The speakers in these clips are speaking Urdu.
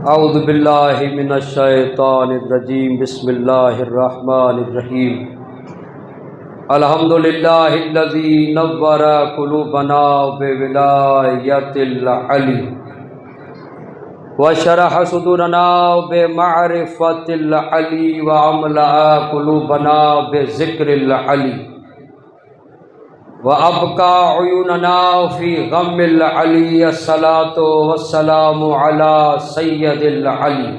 اعوذ باللہ من الشیطان الرجیم بسم اللہ الرحمن الرحیم الحمد للہ الذی نور قلوبنا بولایت العلی وشرح صدورنا بمعرفت العلی واملأ قلوبنا بذکر العلی وَأَبْقَى عُيُونَنَا فِي غَمِّ الْعَلِيِّ الصَّلَاةُ وَالسَّلَامُ عَلَى سَيِّدِ الْعَلِيِّ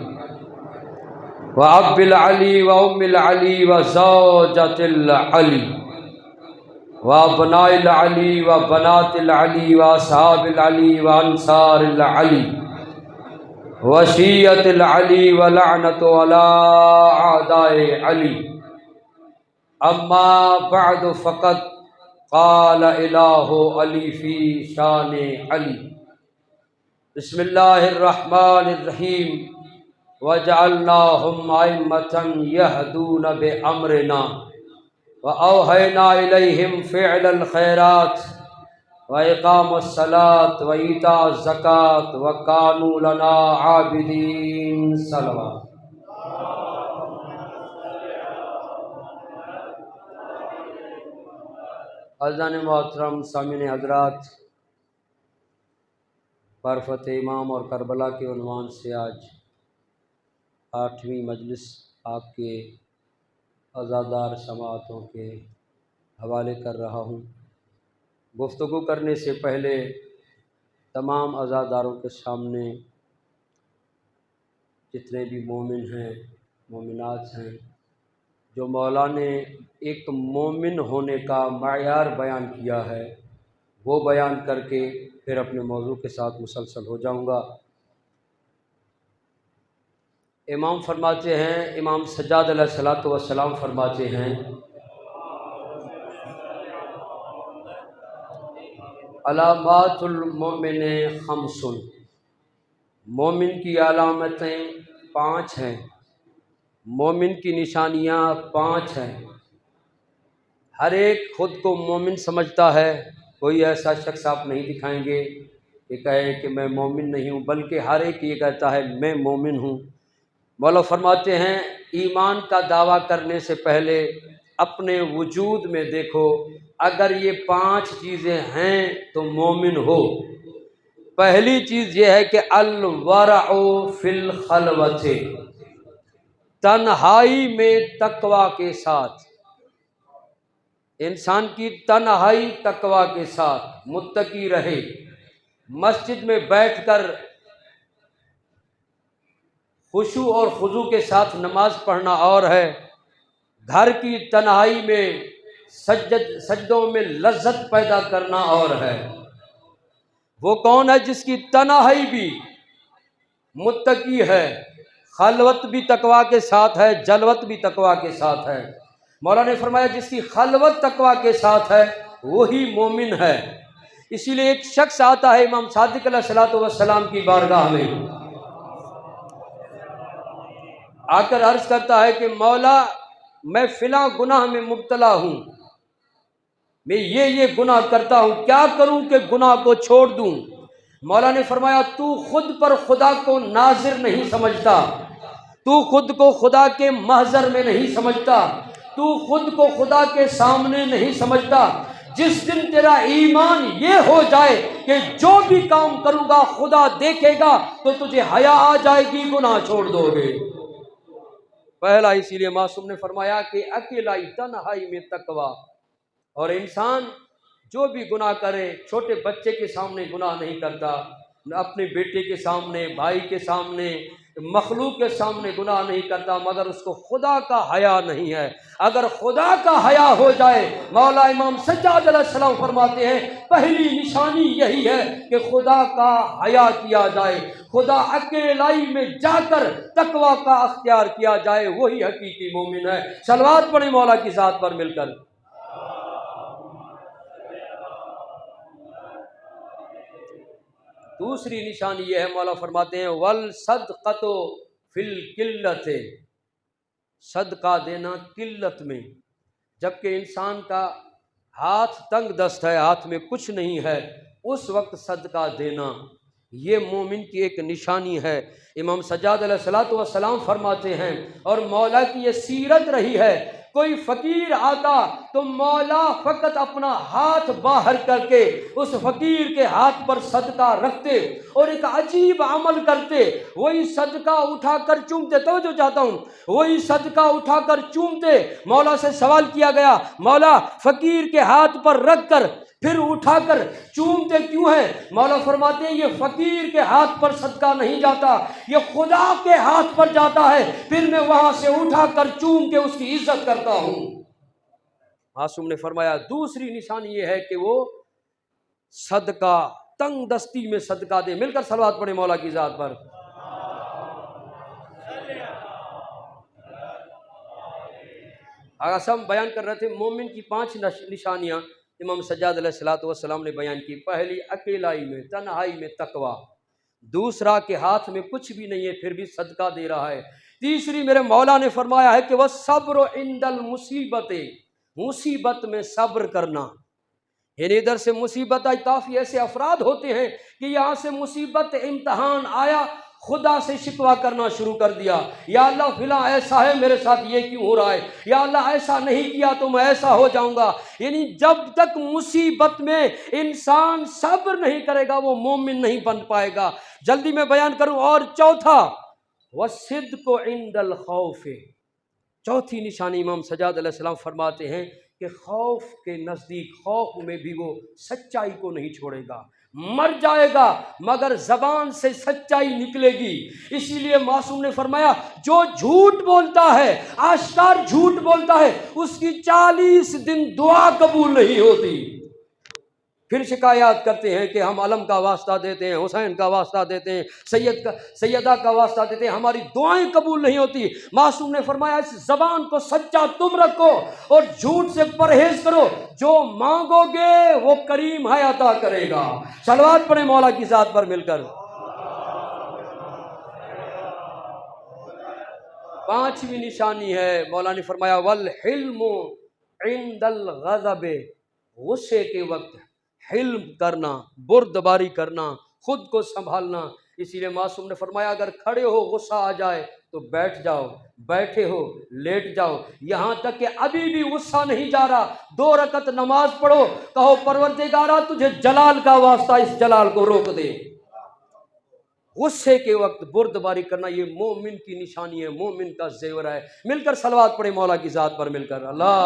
وَأَبِّ الْعَلِيِّ وَأُمِّ الْعَلِيِّ وَزَوْجَةِ الْعَلِيِّ وَأَبْنَاءِ الْعَلِيِّ وَبَنَاتِ الْعَلِيِّ وَأَصْحَابِ الْعَلِيِّ وَأَنصَارِ الْعَلِيِّ وَشِيَّةِ الْعَلِيِّ وَلَعْنَةُ عَلَى أَعْدَاءِ عَلِيِّ أَمَّا بَعْدُ فَقَدْ قال الہ علی فی شان علی بسم اللہ الرحمن الرحیم وجعلناہم ائمۃ یہدون بامرنا واوحینا الیہم فعل الخیرات واقام الصلاۃ وایتاء الزکوٰۃ وکانوا لنا عابدین صلوات۔ عزیزان محترم سامعین حضرات، معرفت امام اور کربلا کے عنوان سے آج 8ویں مجلس آپ کے عزادار سماعتوں کے حوالے کر رہا ہوں۔ گفتگو کرنے سے پہلے تمام عزاداروں کے سامنے جتنے بھی مومن ہیں مومنات ہیں، جو مولا نے ایک مومن ہونے کا معیار بیان کیا ہے، وہ بیان کر کے پھر اپنے موضوع کے ساتھ مسلسل ہو جاؤں گا۔ امام فرماتے ہیں، امام سجاد علیہ الصلوۃ والسلام فرماتے ہیں، علامات المؤمن خمس، مومن کی علامتیں 5 ہیں، مومن کی نشانیاں 5 ہیں۔ ہر ایک خود کو مومن سمجھتا ہے، کوئی ایسا شخص آپ نہیں دکھائیں گے کہ کہے کہ میں مومن نہیں ہوں، بلکہ ہر ایک یہ کہتا ہے میں مومن ہوں۔ مولا فرماتے ہیں ایمان کا دعویٰ کرنے سے پہلے اپنے وجود میں دیکھو، اگر یہ 5 چیزیں ہیں تو مومن ہو۔ پہلی چیز یہ ہے کہ الورع فی الخلوۃ، تنہائی میں تقوی کے ساتھ، انسان کی تنہائی تقوی کے ساتھ متقی رہے۔ مسجد میں بیٹھ کر خشوع اور خضوع کے ساتھ نماز پڑھنا اور ہے، گھر کی تنہائی میں سجدوں میں لذت پیدا کرنا اور ہے۔ وہ کون ہے جس کی تنہائی بھی متقی ہے، خلوت بھی تقوی کے ساتھ ہے، جلوت بھی تقوی کے ساتھ ہے۔ مولا نے فرمایا جس کی خلوت تقوی کے ساتھ ہے وہی مومن ہے۔ اسی لیے ایک شخص آتا ہے امام صادق علیہ الصلوۃ والسلام کی بارگاہ میں، آ کر عرض کرتا ہے کہ مولا میں فلاں گناہ میں مبتلا ہوں، میں یہ گناہ کرتا ہوں، کیا کروں کہ گناہ کو چھوڑ دوں؟ مولا نے فرمایا تو خود پر خدا کو ناظر نہیں سمجھتا، تو خود کو خدا کے محضر میں نہیں سمجھتا، تو خود کو خدا کے سامنے نہیں سمجھتا۔ جس دن تیرا ایمان یہ ہو جائے کہ جو بھی کام کروں گا خدا دیکھے گا تو تجھے حیا آ جائے گی، گناہ چھوڑ دو گے۔ پہلا اسی لیے معصوم نے فرمایا کہ اکیلائی تنہائی میں تقوی، اور انسان جو بھی گناہ کرے، چھوٹے بچے کے سامنے گناہ نہیں کرتا، اپنے بیٹے کے سامنے، بھائی کے سامنے، مخلوق کے سامنے گناہ نہیں کرتا، مگر اس کو خدا کا حیا نہیں ہے۔ اگر خدا کا حیا ہو جائے، مولا امام سجاد علیہ السلام فرماتے ہیں پہلی نشانی یہی ہے کہ خدا کا حیا کیا جائے، خدا اکیلائی میں جا کر تقوی کا اختیار کیا جائے، وہی حقیقی مومن ہے۔ صلوات پڑھیں مولا کی ذات پر مل کر۔ دوسری نشانی یہ ہے، مولا فرماتے ہیں والصدقۃ فی القلۃ، صدقہ دینا قلت میں، جبکہ انسان کا ہاتھ تنگ دست ہے، ہاتھ میں کچھ نہیں ہے، اس وقت صدقہ دینا۔ یہ مومن کی ایک نشانی ہے۔ امام سجاد علیہ الصلوۃ والسلام فرماتے ہیں، اور مولا کی یہ سیرت رہی ہے، کوئی فقیر آتا تو مولا فقط اپنا ہاتھ باہر کر کے اس فقیر کے ہاتھ پر صدقہ رکھتے اور ایک عجیب عمل کرتے، وہی صدقہ اٹھا کر چومتے۔ توجہ چاہتا ہوں، وہی صدقہ اٹھا کر چومتے۔ مولا سے سوال کیا گیا، مولا فقیر کے ہاتھ پر رکھ کر پھر اٹھا کر چومتے کیوں ہیں؟ مولا فرماتے ہیں یہ فقیر کے ہاتھ پر صدقہ نہیں جاتا، یہ خدا کے ہاتھ پر جاتا ہے، پھر میں وہاں سے اٹھا کر چوم کے اس کی عزت کرتا ہوں۔ معصوم نے فرمایا دوسری نشانی یہ ہے کہ وہ صدقہ تنگ دستی میں صدقہ دے۔ مل کر صلوات پڑھیں مولا کی ذات پر۔ آغاز ہم بیان کر رہے تھے مومن کی 5 نشانیاں امام سجاد علیہ الصلوۃ والسلام نے بیان کی۔ پہلی، اکیلائی میں تنہائی میں تقویٰ۔ دوسرا کہ ہاتھ میں کچھ بھی نہیں ہے پھر بھی صدقہ دے رہا ہے۔ تیسری، میرے مولا نے فرمایا ہے کہ وہ صبر عند المصیبت، مصیبت میں صبر کرنا۔ یعنی ادھر سے مصیبت آئی، کافی ایسے افراد ہوتے ہیں کہ یہاں سے مصیبت امتحان آیا، خدا سے شکوہ کرنا شروع کر دیا، یا اللہ فلاں ایسا ہے میرے ساتھ یہ کیوں ہو رہا ہے، یا اللہ ایسا نہیں کیا تو میں ایسا ہو جاؤں گا۔ یعنی جب تک مصیبت میں انسان صبر نہیں کرے گا وہ مومن نہیں بن پائے گا۔ جلدی میں بیان کروں۔ اور چوتھا، وَالصِّدْقُ عِنْدَ الْخَوْفِ، چوتھی نشانی امام سجاد علیہ السلام فرماتے ہیں کہ خوف کے نزدیک، خوف میں بھی وہ سچائی کو نہیں چھوڑے گا، مر جائے گا مگر زبان سے سچائی نکلے گی۔ اسی لیے معصوم نے فرمایا جو جھوٹ بولتا ہے، آشکار جھوٹ بولتا ہے، اس کی 40 دن دعا قبول نہیں ہوتی۔ پھر شکایات کرتے ہیں کہ ہم علم کا واسطہ دیتے ہیں، حسین کا واسطہ دیتے ہیں، سیدہ کا واسطہ دیتے ہیں، ہماری دعائیں قبول نہیں ہوتی۔ معصوم نے فرمایا اس زبان کو سچا تم رکھو اور جھوٹ سے پرہیز کرو، جو مانگو گے وہ کریم ہے عطا کرے گا۔ صلوات پڑھیں مولا کی ذات پر مل کر۔ 5ویں نشانی ہے، مولا نے فرمایا والحلم عند الغضب، غصے کے وقت حلم کرنا، بردباری کرنا، خود کو سنبھالنا۔ اسی لیے معصوم نے فرمایا اگر کھڑے ہو غصہ آ جائے تو بیٹھ جاؤ، بیٹھے ہو لیٹ جاؤ، یہاں تک کہ ابھی بھی غصہ نہیں جا رہا 2 رکعت نماز پڑھو، کہو پروردگارا تجھے جلال کا واسطہ اس جلال کو روک دے۔ غصے کے وقت بردباری کرنا یہ مومن کی نشانی ہے، مومن کا زیور ہے۔ مل کر صلوات پڑھیں مولا کی ذات پر مل کر، اللہ۔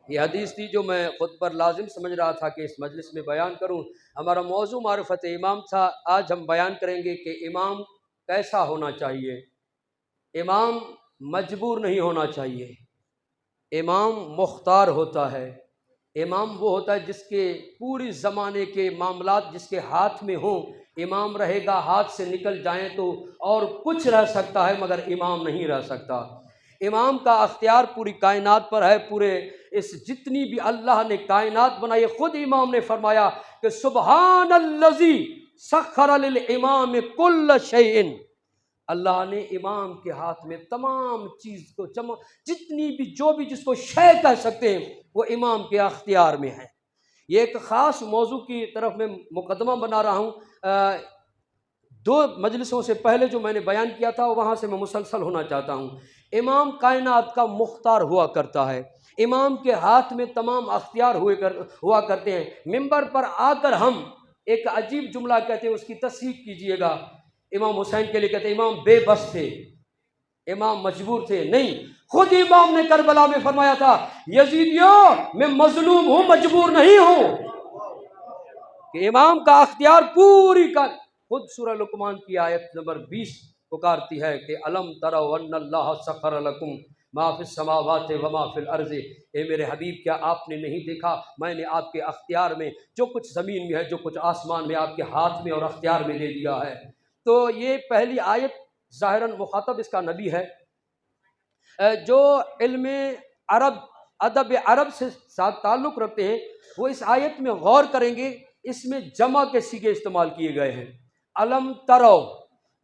یہ حدیث تھی جو میں خود پر لازم سمجھ رہا تھا کہ اس مجلس میں بیان کروں۔ ہمارا موضوع معرفت امام تھا، آج ہم بیان کریں گے کہ امام کیسا ہونا چاہیے۔ امام مجبور نہیں ہونا چاہیے، امام مختار ہوتا ہے۔ امام وہ ہوتا ہے جس کے پوری زمانے کے معاملات جس کے ہاتھ میں ہوں، امام رہے گا، ہاتھ سے نکل جائیں تو اور کچھ رہ سکتا ہے مگر امام نہیں رہ سکتا۔ امام کا اختیار پوری کائنات پر ہے، پورے اس جتنی بھی اللہ نے کائنات بنائی، خود امام نے فرمایا کہ سبحان الذی سخر للامام کل شیء، اللہ نے امام کے ہاتھ میں تمام چیز کو جتنی بھی جو بھی جس کو شے کہہ سکتے ہیں وہ امام کے اختیار میں ہے۔ یہ ایک خاص موضوع کی طرف میں مقدمہ بنا رہا ہوں۔ 2 مجلسوں سے پہلے جو میں نے بیان کیا تھا وہاں سے میں مسلسل ہونا چاہتا ہوں۔ امام کائنات کا مختار ہوا کرتا ہے، امام کے ہاتھ میں تمام اختیار ہوا کرتے ہیں۔ منبر پر آ کر ہم ایک عجیب جملہ کہتے ہیں، اس کی تصحیح کیجئے گا۔ امام حسین کے لیے کہتے ہیں امام بے بس تھے، امام مجبور تھے، نہیں، خود امام نے کربلا میں فرمایا تھا یزیدیوں میں مظلوم ہوں، مجبور نہیں ہوں۔ کہ امام کا اختیار پوری کا خود سورہ لقمان کی آیت نمبر 20 پکارتی ہے کہ الم تروا ان اللہ سخر لکم ما فی السماوات وما فی الارض، اے میرے حبیب کیا آپ نے نہیں دیکھا میں نے آپ کے اختیار میں جو کچھ زمین میں ہے جو کچھ آسمان میں آپ کے ہاتھ میں اور اختیار میں دے دیا ہے۔ تو یہ پہلی آیت ظاہراً مخاطب اس کا نبی ہے۔ جو علم عرب، ادب عرب سے ساتھ تعلق رکھتے ہیں وہ اس آیت میں غور کریں گے، اس میں جمع کے صیغے استعمال کیے گئے ہیں۔ علم ترو،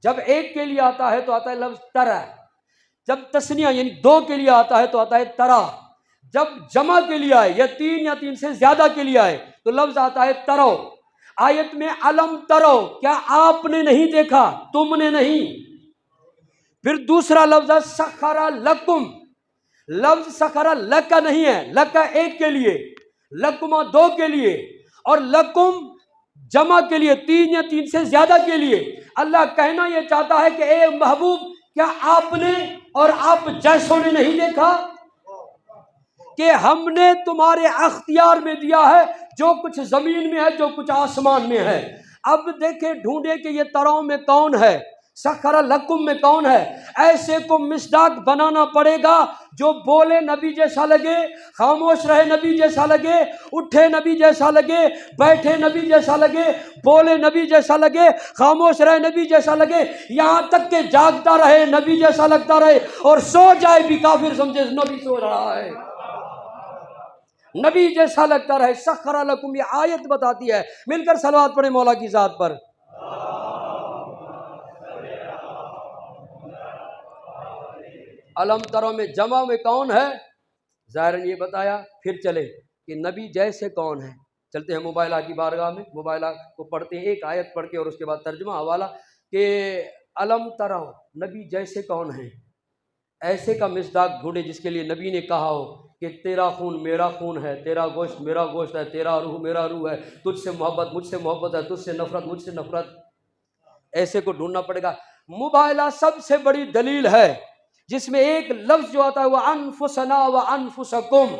جب ایک کے لیے آتا ہے تو آتا ہے لفظ ترا، جب تثنیہ یعنی 2 کے لیے آتا ہے تو آتا ہے ترا، جب جمع کے لیے آئے یا تین یا تین سے زیادہ کے لیے آئے تو لفظ آتا ہے ترو. آیت میں علم ترو، کیا آپ نے نہیں دیکھا، تم نے نہیں. پھر دوسرا لفظ ہے سخر لکم. لفظ سخر لکا نہیں ہے، لکا ایک کے لیے، لکما دو کے لیے، اور لکم جمع کے لیے تین یا تین سے زیادہ کے لیے. اللہ کہنا یہ چاہتا ہے کہ اے محبوب، کیا آپ نے اور آپ جیسوں نے نہیں دیکھا کہ ہم نے تمہارے اختیار میں دیا ہے جو کچھ زمین میں ہے، جو کچھ آسمان میں ہے. اب دیکھیں ڈھونڈے کہ یہ تراؤں میں کون ہے، سخر لکم میں کون ہے. ایسے کو مصداق بنانا پڑے گا جو بولے نبی جیسا لگے، خاموش رہے نبی جیسا لگے، اٹھے نبی جیسا لگے، بیٹھے نبی جیسا لگے، بولے نبی جیسا لگے، خاموش رہے نبی جیسا لگے، یہاں تک کہ جاگتا رہے نبی جیسا لگتا رہے، اور سو جائے بھی کافر سمجھے نبی سو رہا ہے، نبی جیسا لگتا رہے. سخر لکم، یہ آیت بتاتی ہے. مل کر صلوات پڑھیں مولا کی ذات پر. علم ترو میں جمع میں کون ہے، ظاہراً یہ بتایا. پھر چلے کہ نبی جیسے کون ہے. چلتے ہیں موبائلہ کی بارگاہ میں، موبائلہ کو پڑھتے ہیں ایک آیت پڑھ کے اور اس کے بعد ترجمہ حوالہ کہ علم ترو، نبی جیسے کون ہیں. ایسے کا مصداق ڈھونڈے جس کے لیے نبی نے کہا ہو کہ تیرا خون میرا خون ہے، تیرا گوشت میرا گوشت ہے، تیرا روح میرا روح ہے، تجھ سے محبت مجھ سے محبت ہے، تجھ سے نفرت مجھ سے نفرت. ایسے کو ڈھونڈنا پڑے گا. مباہلہ سب سے بڑی دلیل ہے جس میں ایک لفظ جو آتا ہے وہ انفسنا و انفسکم،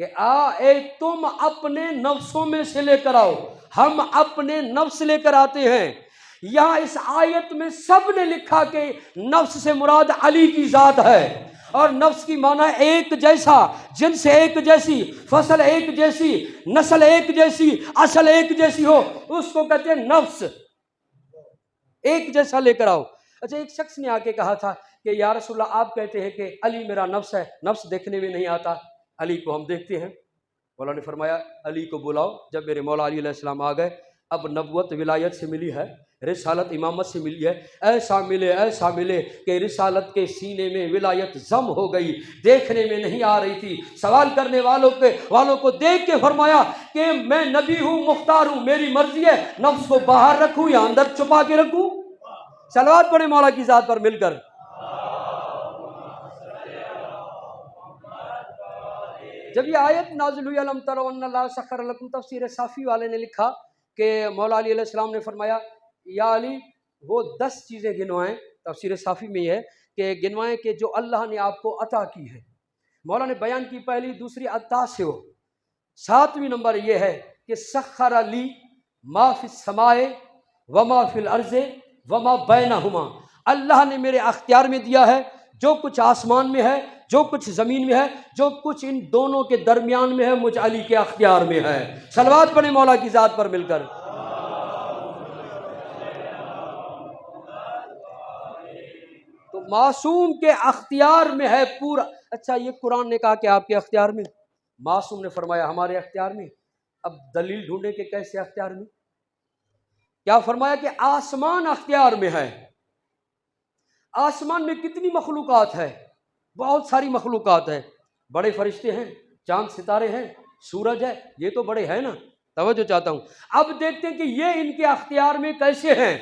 کہ اے تم اپنے نفسوں میں سے لے کر آؤ، ہم اپنے نفس لے کر آتے ہیں. یہاں اس آیت میں سب نے لکھا کہ نفس سے مراد علی کی ذات ہے، اور نفس کی معنی ایک جیسا، جنس ایک جیسی، فصل ایک جیسی، نسل ایک جیسی، اصل ایک جیسی ہو، اس کو کہتے ہیں نفس. ایک جیسا لے کر آؤ. اچھا، ایک شخص نے آ کے کہا تھا کہ یا رسول اللہ آپ کہتے ہیں کہ علی میرا نفس ہے، نفس دیکھنے میں نہیں آتا، علی کو ہم دیکھتے ہیں. مولا نے فرمایا علی کو بلاؤ. جب میرے مولا علی علیہ السلام آ گئے، اب نبوت ولایت سے ملی ہے، رسالت امامت سے ملی ہے. ایسا ملے کہ رسالت کے سینے میں ولایت ضم ہو گئی، دیکھنے میں نہیں آ رہی تھی. سوال کرنے والوں کو دیکھ کے فرمایا کہ میں نبی ہوں، مختار ہوں، میری مرضی ہے نفس کو باہر رکھوں یا اندر چھپا کے رکھوں. صلوات پڑھیں مولا کی ذات پر مل کر. جب یہ آیت نازل ہوئی علم تروا ان اللہ سخر لکم، تفسیر صافی والے نے لکھا کہ مولا علی علیہ السلام نے فرمایا یا علی وہ 10 چیزیں گنوائیں. تفسیر صافی میں یہ ہے کہ گنوائیں کہ جو اللہ نے آپ کو عطا کی ہے. مولا نے بیان کی پہلی دوسری عطا سے ہو. 7ویں نمبر یہ ہے کہ سخر لی ما فی السماء وما فی الارض وما بینہما، اللہ نے میرے اختیار میں دیا ہے جو کچھ آسمان میں ہے، جو کچھ زمین میں ہے، جو کچھ ان دونوں کے درمیان میں ہے، مجھ علی کے اختیار میں ہے. صلوات پڑھیں مولا کی ذات پر مل کر. تو معصوم کے اختیار میں ہے پورا. اچھا، یہ قرآن نے کہا کہ آپ کے اختیار میں، معصوم نے فرمایا ہمارے اختیار میں. اب دلیل ڈھونڈے کہ کیسے اختیار میں. کیا فرمایا کہ آسمان اختیار میں ہے. آسمان میں کتنی مخلوقات ہے، بہت ساری مخلوقات ہے. بڑے فرشتے ہیں، چاند ستارے ہیں، سورج ہے، یہ تو بڑے ہیں نا. توجہ چاہتا ہوں. اب دیکھتے ہیں کہ یہ ان کے اختیار میں کیسے ہیں.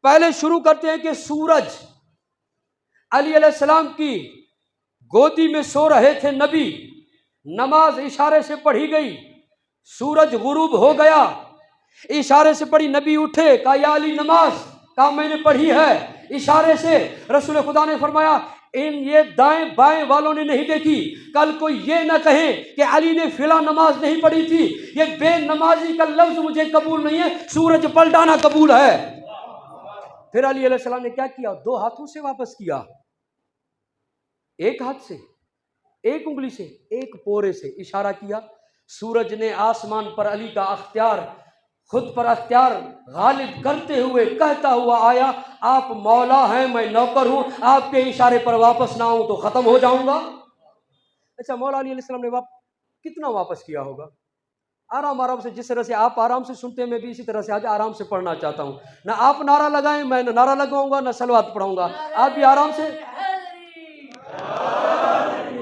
پہلے شروع کرتے ہیں کہ سورج، علی علیہ السلام کی گودی میں سو رہے تھے نبی، نماز اشارے سے پڑھی گئی، سورج غروب ہو گیا، اشارے سے پڑھی، نبی اٹھے، کہا یا علی نماز، کہا میں نے پڑھی ہے. اشارے سے رسول خدا نے فرمایا یہ دائیں بائیں والوں نے نہیں دیکھی، کل کوئی یہ نہ کہے کہ علی نے فلاں نماز نہیں پڑھی تھی. یہ بے نمازی کا لفظ مجھے قبول نہیں ہے، سورج پلٹانا قبول ہے. پھر علی علیہ السلام نے کیا کیا، 2 ہاتھوں سے واپس کیا، ایک ہاتھ سے، ایک انگلی سے، ایک پورے سے اشارہ کیا. سورج نے آسمان پر علی کا اختیار، خود پر اختیار غالب کرتے ہوئے کہتا ہوا آیا آپ مولا ہیں، میں نوکر ہوں، آپ کے اشارے پر واپس نہ آؤں تو ختم ہو جاؤں گا. اچھا، مولا علی علیہ السلام نے کتنا واپس کیا ہوگا؟ آرام سے، جس طرح سے آپ آرام سے سنتے ہیں میں بھی اسی طرح سے آج آرام سے پڑھنا چاہتا ہوں. نہ آپ نعرہ لگائیں، میں نہ نعرہ لگاؤں گا، نہ صلوات پڑھوں گا. آپ بھی آرام سے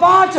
5।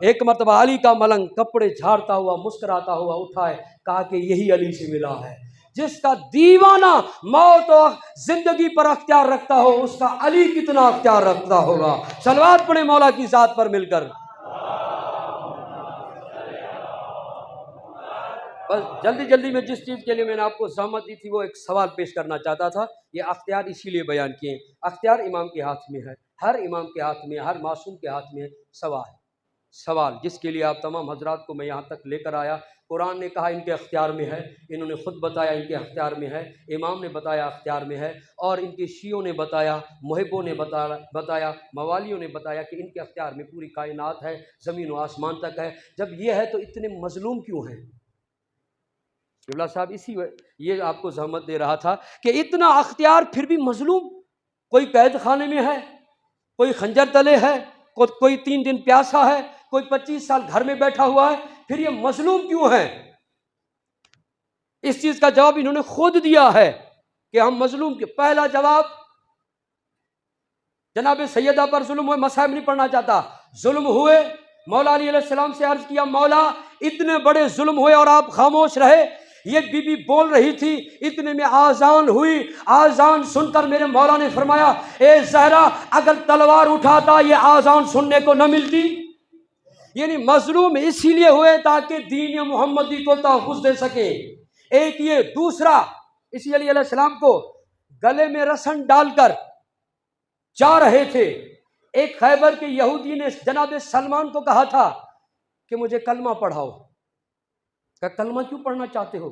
ایک مرتبہ علی کا ملنگ کپڑے جھاڑتا ہوا مسکراتا ہوا اٹھا ہے، کہا کہ یہی علی سے ملا ہے۔ جس کا دیوانہ موت و زندگی پر اختیار رکھتا ہو، اس کا علی کتنا اختیار رکھتا ہوگا۔ صلوات پڑھیں مولا کی ذات پر مل کر۔ بس جلدی جلدی میں جس چیز کے لیے میں نے آپ کو زحمت دی تھی وہ ایک سوال پیش کرنا چاہتا تھا۔ یہ اختیار اسی لیے بیان کیے، اختیار امام کے ہاتھ میں ہے، ہر امام کے ہاتھ میں، ہر معصوم کے ہاتھ میں سوال جس کے لیے آپ تمام حضرات کو میں یہاں تک لے کر آیا۔ قرآن نے کہا ان کے اختیار میں ہے، انہوں نے خود بتایا ان کے اختیار میں ہے، امام نے بتایا اختیار میں ہے، اور ان کے شیعوں نے بتایا، محبوں نے بتایا، موالیوں نے بتایا کہ ان کے اختیار میں پوری کائنات ہے، زمین و آسمان تک ہے۔ جب یہ ہے تو اتنے مظلوم کیوں ہیں؟ قبلہ صاحب یہ آپ کو زحمت دے رہا تھا کہ اتنا اختیار پھر بھی مظلوم، کوئی قید خانے میں ہے، کوئی خنجر تلے ہے، کوئی 3 دن پیاسا ہے، کوئی 25 سال گھر میں بیٹھا ہوا ہے، پھر یہ مظلوم کیوں ہے؟ اس چیز کا جواب انہوں نے خود دیا ہے کہ ہم مظلوم کے پہلا جواب جناب سیدہ پر ظلم ہوئے، مصائب نہیں پڑھنا چاہتا، ظلم ہوئے، مولا علی علیہ السلام سے عرض کیا مولا اتنے بڑے ظلم ہوئے اور آپ خاموش رہے۔ یہ بی بی بول رہی تھی، اتنے میں آذان ہوئی، آذان سن کر میرے مولا نے فرمایا اے زہرا اگر تلوار اٹھاتا یہ آذان سننے کو نہ ملتی۔ یعنی مظلوم اسی لیے ہوئے تاکہ دین محمدی کو تحفظ دے سکے۔ ایک یہ، دوسرا اسی علی علیہ السلام کو گلے میں رسن ڈال کر جا رہے تھے، ایک خیبر کے یہودی نے جناب سلمان کو کہا تھا کہ مجھے کلمہ پڑھاؤ۔ کہا کلمہ کیوں پڑھنا چاہتے ہو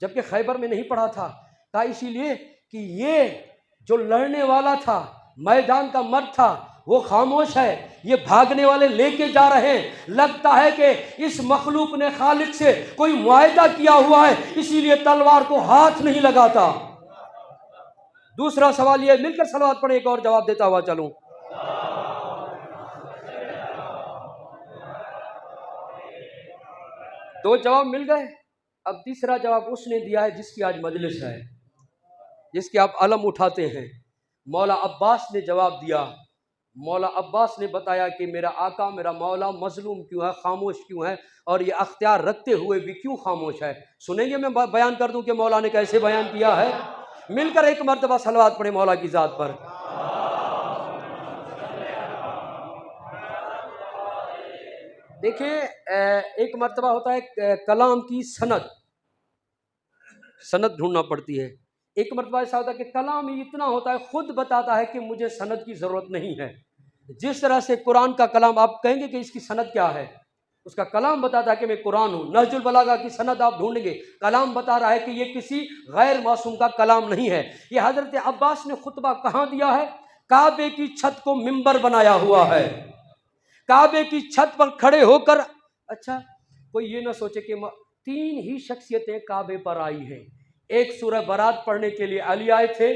جبکہ خیبر میں نہیں پڑھا تھا؟ کہا اسی لیے کہ یہ جو لڑنے والا تھا، میدان کا مرد تھا، وہ خاموش ہے، یہ بھاگنے والے لے کے جا رہے ہیں، لگتا ہے کہ اس مخلوق نے خالق سے کوئی معاہدہ کیا ہوا ہے، اسی لیے تلوار کو ہاتھ نہیں لگاتا۔ دوسرا سوال یہ، مل کر صلوات پڑھیں، ایک اور جواب دیتا ہوا چلوں۔ دو جواب مل گئے، اب تیسرا جواب اس نے دیا ہے جس کی آج مجلس ہے، جس کے آپ علم اٹھاتے ہیں۔ مولا عباس نے جواب دیا، مولا عباس نے بتایا کہ میرا آقا میرا مولا مظلوم کیوں ہے، خاموش کیوں ہے، اور یہ اختیار رکھتے ہوئے بھی کیوں خاموش ہے۔ سنیں گے، میں بیان کر دوں کہ مولا نے کیسے بیان کیا ہے؟ مل کر ایک مرتبہ صلوات پڑھیں مولا کی ذات پر۔ دیکھیں ایک مرتبہ ہوتا ہے کلام کی سند ڈھونڈنا پڑتی ہے، ایک مرتبہ ایسا ہوتا ہے کہ کلام ہی اتنا ہوتا ہے خود بتاتا ہے کہ مجھے سند کی ضرورت نہیں ہے۔ جس طرح سے قرآن کا کلام آپ کہیں گے کہ اس کی سند کیا ہے، اس کا کلام بتاتا ہے کہ میں قرآن ہوں۔ نہج البلاغہ کی سند آپ ڈھونڈیں گے، کلام بتا رہا ہے کہ یہ کسی غیر معصوم کا کلام نہیں ہے۔ یہ حضرت عباس نے خطبہ کہاں دیا ہے؟ کعبے کی چھت کو منبر بنایا ہوا ہے، کعبے کی چھت پر کھڑے ہو کر۔ اچھا کوئی یہ نہ سوچے کہ 3 ہی شخصیتیں کعبے پر آئی ہیں، ایک سورہ برات پڑھنے کے لیے علی آئے تھے،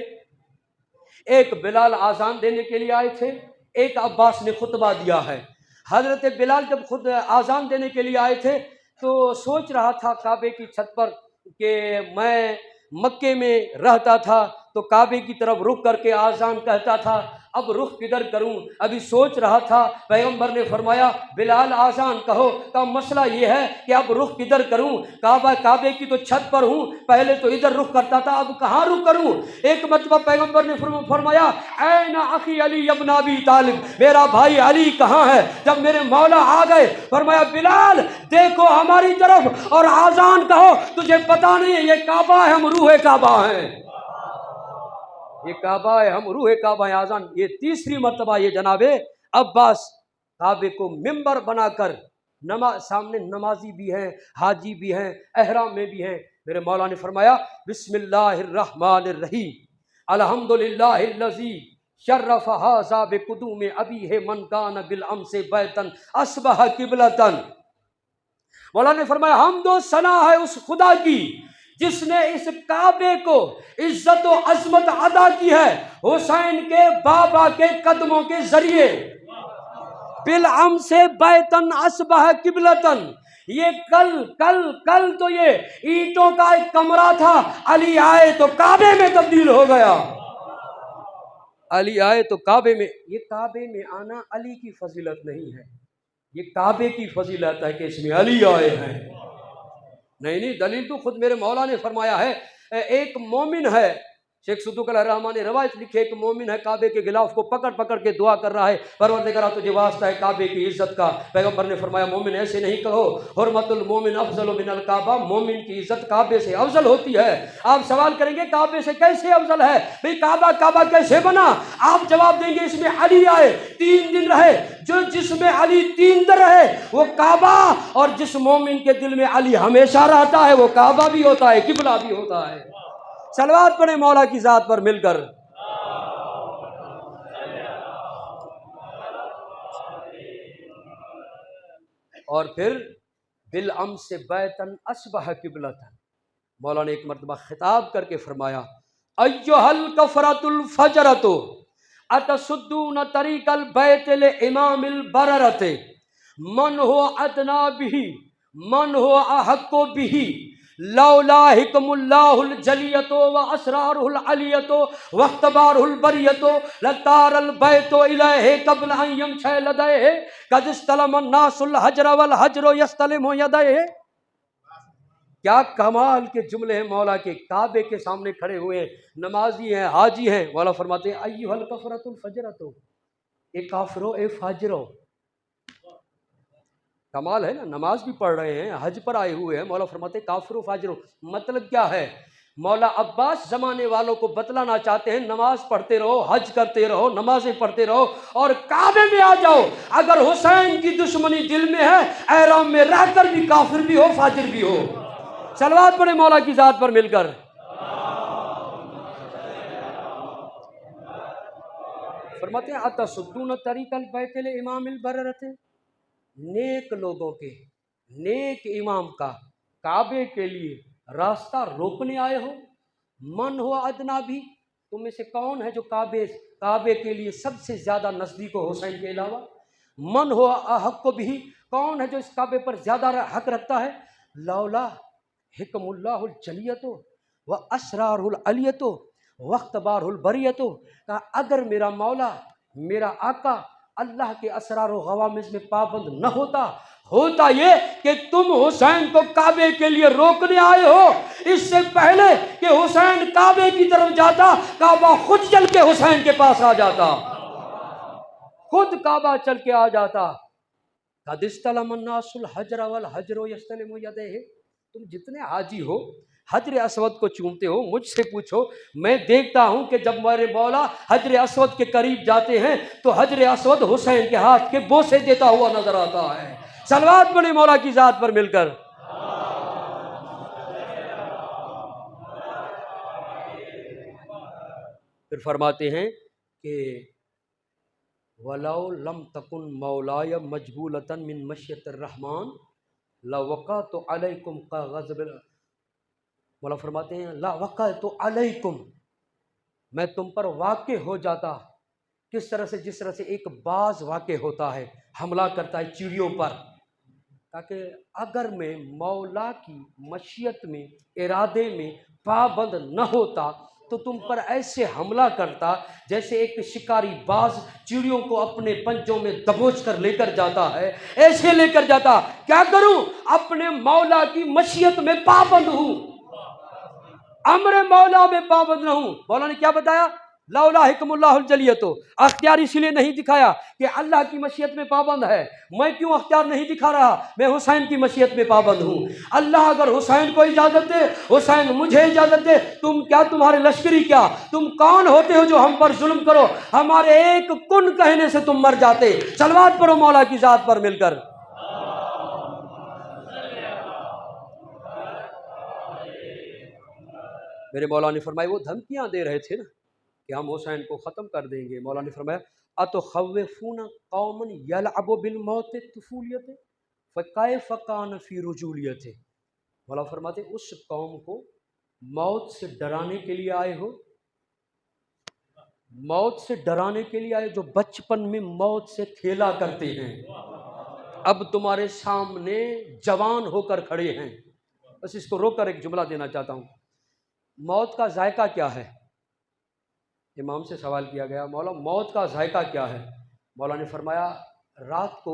ایک بلال آذان دینے کے لیے آئے تھے، ایک عباس نے خطبہ دیا ہے۔ حضرت بلال جب خود آذان دینے کے لیے آئے تھے تو سوچ رہا تھا کعبے کی چھت پر کہ میں مکے میں رہتا تھا تو کعبے کی طرف رخ کر کے آذان کہتا تھا، اب رخ کدھر کروں؟ ابھی سوچ رہا تھا، پیغمبر نے فرمایا بلال آذان کہو۔ کا مسئلہ یہ ہے کہ اب رخ کدھر کروں؟ کعبے کی تو چھت پر ہوں، پہلے تو ادھر رخ کرتا تھا، اب کہاں رخ کروں؟ ایک مرتبہ پیغمبر نے فرمایا این اخی علی ابن ابی طالب، میرا بھائی علی کہاں ہے؟ جب میرے مولا آ گئے فرمایا بلال دیکھو ہماری طرف اور آذان کہو، تجھے پتا نہیں ہے یہ کعبہ ہے، ہم روح کعبہ ہیں، یہ کعبہ ہے، ہم روح کعبہ ہیں، آذان۔ یہ تیسری مرتبہ یہ جناب عباس کعبے کو منبر بنا کر سامنے نمازی بھی ہیں، حاجی بھی ہیں، احرام میں بھی ہیں، میرے مولا نے فرمایا بسم اللہ الرحمن الرحیم الحمدللہ الذی شرف ھذا بقدوم ابیہ من کان بالامس بیتا اصبح قبلۃ۔ مولا نے فرمایا حمد و ثنا ہے اس خدا کی جس نے اس کعبے کو عزت و عظمت عطا کی ہے حسین کے بابا کے قدموں کے ذریعے، بالامس بیتا اصبح قبلۃ۔ یہ کل تو یہ اینٹوں کا ایک کمرہ تھا، علی آئے تو کعبے میں تبدیل ہو گیا، علی آئے تو کعبے میں۔ یہ کعبے میں آنا علی کی فضیلت نہیں ہے، یہ کعبے کی فضیلت ہے کہ اس میں علی آئے ہیں. نہیں دلیل تو خود میرے مولا نے فرمایا ہے. ایک مومن ہے، شیخ صدوق علیہ الرحمٰن نے روایت لکھی ہے، ایک مومن ہے کعبے کے غلاف کو پکڑ پکڑ کے دعا کر رہا ہے، پروردگارا تجھے واسطہ ہے کعبے کی عزت کا. پیغمبر نے فرمایا مومن ایسے نہیں کہو، حرمت المومن افضل من الکعبہ، مومن کی عزت کعبے سے افضل ہوتی ہے. آپ سوال کریں گے کعبے سے کیسے افضل ہے بھئی، کعبہ کیسے بنا؟ آپ جواب دیں گے اس میں علی آئے، 3 دن رہے. جس میں علی 3 دن رہے وہ کعبہ، اور جس مومن کے دل میں علی ہمیشہ رہتا ہے وہ کعبہ بھی ہوتا ہے، قبلہ بھی ہوتا ہے. صلوات پڑھیں مولا کی ذات پر مل کر. اور پھر بالامس سے بیتن اصبح قبلتن، مولا نے ایک مرتبہ خطاب کر کے فرمایا ایھا الکفرۃ الفجرۃ اتصدون طریق البیت لامام البررۃ من هو ادنی به من هو احق به لولا حکم اللہ الجلیۃ واسرارہ العلیۃ واختبارہ البریۃ لطار البیت الیہ قبل ان یمشی لدیہ قد استلم الناس الحجر والحجر یستلم یدیہ. کیا کمال کے جملے ہیں مولا کے. کعبے کے سامنے کھڑے ہوئے ہیں، نمازی ہیں، حاجی ہیں. مولا فرماتے ہیں ایھا الکفرۃ الفجرۃ، اے کافرو اے فاجرو. کمال ہے نا، نماز بھی پڑھ رہے ہیں، حج پر آئے ہوئے ہیں. مولا فرماتے ہیں کافرو فاجرو. مطلب کیا ہے؟ مولا عباس زمانے والوں کو بتلانا چاہتے ہیں نماز پڑھتے رہو، حج کرتے رہو، نمازیں پڑھتے رہو اور کعبے میں آ جاؤ. اگر حسین کی دشمنی دل میں ہے، احرام میں رہ کر بھی کافر بھی ہو، فاجر بھی ہو. صلوات پڑھیں مولا کی ذات پر مل کر. فرماتے ہیں اتصدون طریق البیت لامام البررۃ، نیک لوگوں کے، نیک امام کا کعبے کے لیے راستہ روکنے آئے ہو. من ہوا ادنا بھی، تم میں سے کون ہے جو کعبے کے لیے سب سے زیادہ نزدیک ہو حسین کے علاوہ؟ من ہوا احق بھی، کون ہے جو اس کعبے پر زیادہ حق رکھتا ہے؟ لولا حکم اللہ الجلیۃ و اسرار العلیۃ واختبار البریۃ، کہ اگر میرا مولا میرا آقا اللہ کے اسرار و غوامض میں پابند نہ ہوتا یہ کہ تم حسین کو کعبے کے لیے روکنے آئے ہو، اس سے پہلے کہ حسین کعبے کی طرف جاتا کعبہ خود چل کے حسین کے پاس آ جاتا، خود کعبہ چل کے آ جاتا. قد استلم الناس الحجر والحجر یستلم یدیہ، تم جتنے حاجی ہو حجر اسود کو چومتے ہو، مجھ سے پوچھو. میں دیکھتا ہوں کہ جب میرے مولا حجر اسود کے قریب جاتے ہیں تو حجر اسود حسین کے ہاتھ کے بوسے دیتا ہوا نظر آتا ہے. صلوات پڑھیں مولا کی ذات پر مل کر. پھر فرماتے ہیں کہ وَلَوْ لَمْ تَكُنْ مَوْلَايَ مَجْبُولَةً مِّن مَشْيَةِ الرَّحْمَٰنِ لَوَقَعْتُ عَلَيْكُمْ كَغَضْبِ. مولا فرماتے ہیں لَوَقَعْتُ عَلَيْكُمْ، میں تم پر واقع ہو جاتا. کس طرح سے؟ جس طرح سے ایک باز واقع ہوتا ہے، حملہ کرتا ہے چڑیوں پر. تاکہ اگر میں مولا کی مشیت میں، ارادے میں پابند نہ ہوتا تو تم پر ایسے حملہ کرتا جیسے ایک شکاری باز چڑیوں کو اپنے پنجوں میں دبوچ کر لے کر جاتا ہے، ایسے لے کر جاتا. کیا کروں؟ اپنے مولا کی مشیت میں پابند ہوں، امر مولا میں پابند نہ ہوں. مولا نے کیا بتایا؟ لولا حکم اللہ الجلیۃ. اختیار اسی لیے نہیں دکھایا کہ اللہ کی مشیت میں پابند ہے. میں کیوں اختیار نہیں دکھا رہا؟ میں حسین کی مشیت میں پابند ہوں. اللہ اگر حسین کو اجازت دے، حسین مجھے اجازت دے، تمہارے لشکری کیا، تم کون ہوتے ہو جو ہم پر ظلم کرو؟ ہمارے ایک کن کہنے سے تم مر جاتے. صلوات پڑھو مولا کی ذات پر مل کر. میرے مولا نے فرمایا، وہ دھمکیاں دے رہے تھے نا کہ ہم حسین کو ختم کر دیں گے. مولا نے فرمایا اتخوفون قوما یلعب بالموت طفولیت فکیف کان فی رجولیت. مولا فرماتے اس قوم کو موت سے ڈرانے کے لیے آئے ہو، موت سے ڈرانے کے لیے آئے جو بچپن میں موت سے کھیلا کرتے ہیں، اب تمہارے سامنے جوان ہو کر کھڑے ہیں. بس اس کو روک کر ایک جملہ دینا چاہتا ہوں. موت کا ذائقہ کیا ہے؟ امام سے سوال کیا گیا مولا موت کا ذائقہ کیا ہے؟ مولا نے فرمایا رات کو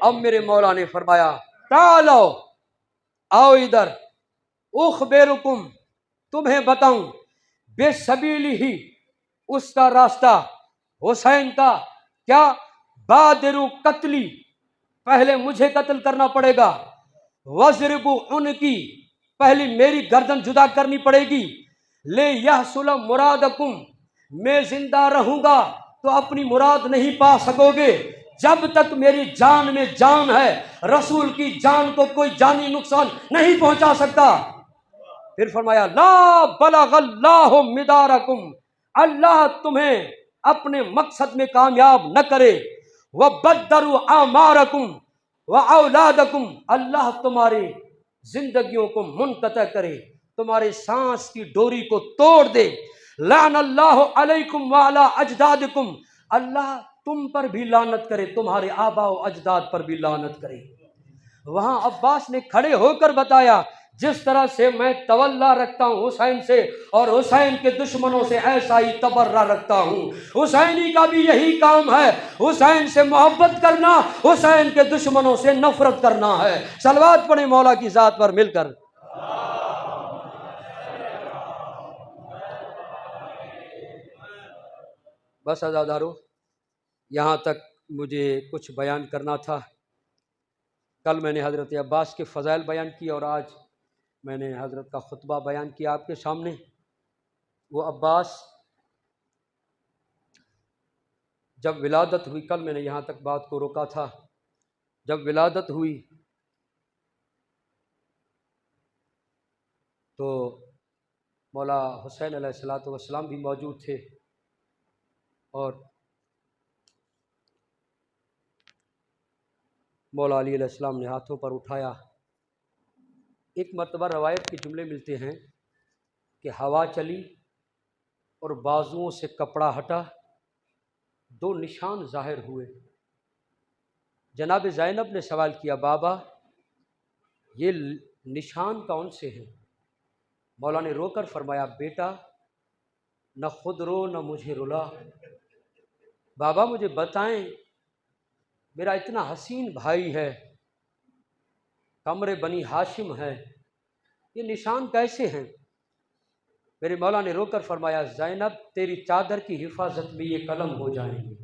اب میرے مولا نے فرمایا تعالو، آؤ ادھر، اخبرکم، تمہیں بتاؤں، بے سبیلی ہی، اس کا راستہ، حسین کا، کیا؟ بادرو قتلی، پہلے مجھے قتل کرنا پڑے گا، وضربو ان کی، پہلی میری گردن جدا کرنی پڑے گی، لے یحصل مرادکم، میں زندہ رہوں گا تو اپنی مراد نہیں پا سکو گے، جب تک میری جان میں جان ہے، رسول کی جان کو کوئی جانی نقصان نہیں پہنچا سکتا۔ پھر فرمایا لا بلغ اللہ مدارکم، اللہ تمہیں اپنے مقصد میں کامیاب نہ کرے، وبدروا اعمارکم واولادکم، اللہ تمہاری زندگیوں کو منقطع کرے، تمہارے سانس کی ڈوری کو توڑ دے، لعن اللہ علیکم وعلی اجدادکم، اللہ تم پر بھی لعنت کرے، تمہارے آباء و اجداد پر بھی لعنت کرے۔ وہاں عباس نے کھڑے ہو کر بتایا جس طرح سے میں تولا رکھتا ہوں حسین سے، اور حسین کے دشمنوں سے ایسا ہی تبرہ رکھتا ہوں، حسینی کا بھی یہی کام ہے، حسین سے محبت کرنا، حسین کے دشمنوں سے نفرت کرنا ہے۔ صلوات پڑھیں مولا کی ذات پر مل کر۔ بس عزادارو، یہاں تک مجھے کچھ بیان کرنا تھا۔ کل میں نے حضرت عباس کے فضائل بیان کیے اور آج میں نے حضرت کا خطبہ بیان کیا آپ کے سامنے۔ وہ عباس جب ولادت ہوئی، کل میں نے یہاں تک بات کو روکا تھا، جب ولادت ہوئی تو مولا حسین علیہ الصلوۃ والسلام بھی موجود تھے، اور مولا علی علیہ السلام نے ہاتھوں پر اٹھایا۔ ایک مرتبہ روایت کے جملے ملتے ہیں کہ ہوا چلی اور بازوؤں سے کپڑا ہٹا، دو نشان ظاہر ہوئے۔ جناب زینب نے سوال کیا بابا یہ نشان کون سے ہیں؟ مولا نے رو کر فرمایا بیٹا نہ خود رو نہ مجھے رلا، بابا مجھے بتائیں میرا اتنا حسین بھائی ہے، قمر بنی ہاشم ہے، یہ نشان کیسے ہیں؟ میرے مولا نے رو کر فرمایا زینب تیری چادر کی حفاظت میں یہ قلم ہو جائیں گے۔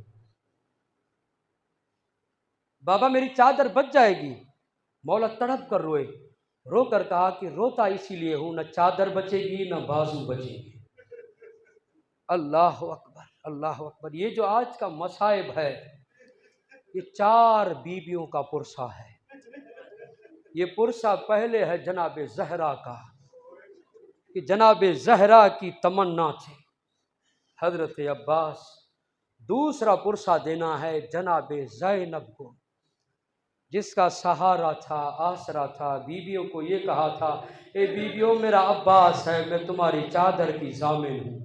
بابا میری چادر بچ جائے گی؟ مولا تڑپ کر روئے، رو کر کہا کہ روتا اسی لیے ہوں، نہ چادر بچے گی نہ بازو بچے گی۔ اللہ اکبر، اللہ اکبر۔ یہ جو آج کا مصائب ہے یہ 4 بیویوں کا پرسہ ہے۔ یہ پرسہ پہلے ہے جناب زہرا کا، کہ جناب زہرا کی تمنا تھی حضرت عباس، دوسرا پرسہ دینا ہے جناب زینب کو، جس کا سہارا تھا، آسرا تھا، بیویوں کو یہ کہا تھا اے بیویوں میرا عباس ہے، میں تمہاری چادر کی ضامن ہوں۔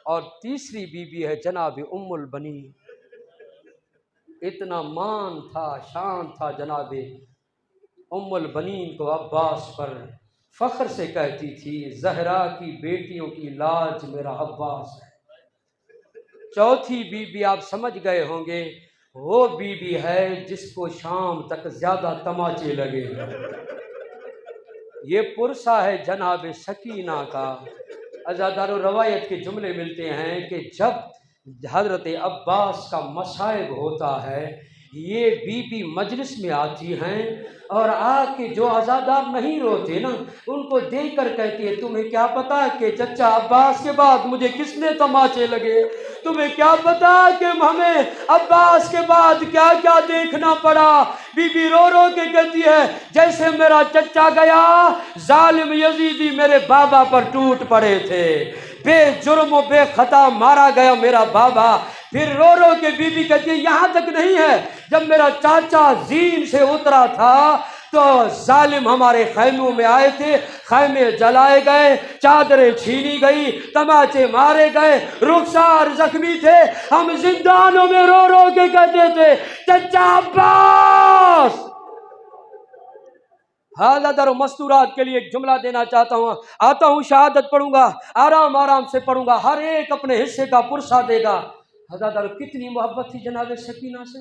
اور تیسری بیوی ہے جناب ام البنین، اتنا مان تھا، شان تھا جناب ام البنین کو عباس پر، فخر سے کہتی تھی زہرا کی بیٹیوں کی لاج میرا عباس ہے۔ چوتھی بیوی آپ سمجھ گئے ہوں گے، وہ بیوی ہے جس کو شام تک زیادہ تماچے لگے ہیں۔ یہ پرسہ ہے جناب سکینہ کا۔ عزادارو روایت کے جملے ملتے ہیں کہ جب حضرت عباس کا مصائب ہوتا ہے یہ بیوی مجلس میں آتی ہیں اور آ کے جو عزادار نہیں روتے نا ان کو دیکھ کر کہتی ہے تمہیں کیا پتا کہ چچا عباس کے بعد مجھے کس نے تماچے لگے، تمہیں کیا پتا کہ ہمیں عباس کے بعد کیا کیا دیکھنا پڑا۔ بی بی رو رو کے کہتی ہے جیسے میرا چچا گیا ظالم یزیدی میرے بابا پر ٹوٹ پڑے تھے، بے جرم و بے خطا مارا گیا میرا بابا۔ پھر رو رو کے بی بی کہتی ہے یہاں تک نہیں ہے، جب میرا چاچا زین سے اترا تھا تو ظالم ہمارے خیموں میں آئے تھے، خیمے جلائے گئے، چادریں چھینی گئی، تماچے مارے گئے، رخسار زخمی تھے، ہم زندانوں میں رو رو کے کہتے تھے چچا عباس۔ حالت اور مستورات کے لیے ایک جملہ دینا چاہتا ہوں، آتا ہوں شہادت پڑھوں گا، آرام آرام سے پڑھوں گا، ہر ایک اپنے حصے کا پرسہ دے گا۔ حضرت کتنی محبت تھی جناب سکینہ سے،